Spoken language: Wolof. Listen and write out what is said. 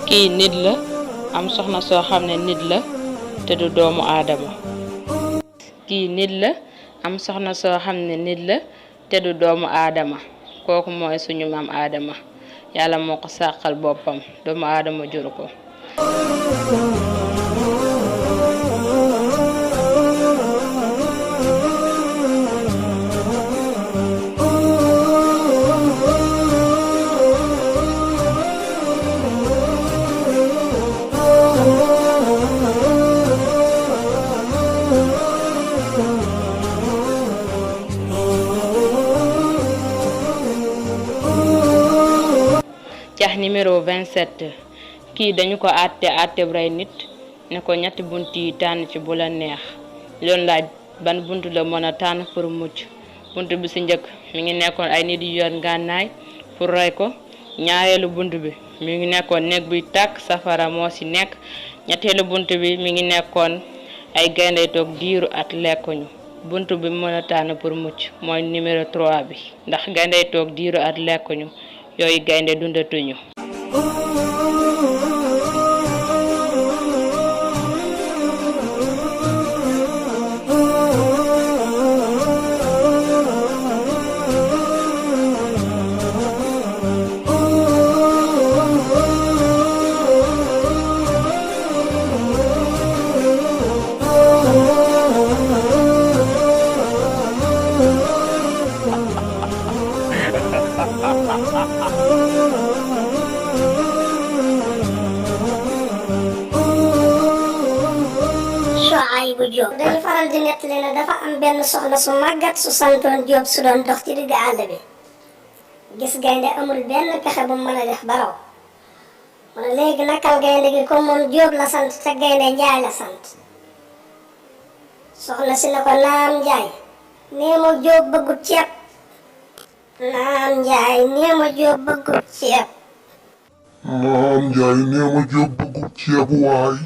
kii nit la am soxna soo xam ne nit la te du doomu aadama. kii nit la am soxna soo xam ne nit la te du doomu aadama kooku mooy suñu maam aadama yàlla moo ko sàqal boppam doomu aadama juru ko. cax numéro 27 kii dañu ko àtte rey nit ne ko ñetti bunt yi tànn ci bu la neex loolu laaj ban bunt la mën a tànn pour mucc. bunt bi ci njëkk mi ngi nekkoon ay nit yu yor ngànnaay pour rey ko. ñaareelu bunt bi mi ngi nekkoon néeg buy tàkk safara moo ci nekk. ñetteelu bunt bi mi ngi nekkoon ay gaynde toog diiru at lekkuñu. bunt bi mën a tànn pour mucc mooy numéro 3 bi ndax gaynde toog diiru at lekkuñu yooyu gaynde dundatuñu. Souhaïbou Diop dañu faral di nettali ne dafa am benn soxna su màggat su santoon Diop su doon dox ci digg àll bi gis gaynde amul benn pexe bu mu mën a def ba raw mu ne léegi nakal gaynde gi comme moom Diop la sant te gaynde Njaay la sant. soxna si ne ko naam Njaay nee ma Diop bëggut ceeb. naam Njaay nee ma Diop bëggut ceeb. naam Njaay nee ma Diop bëggut ceeb waay.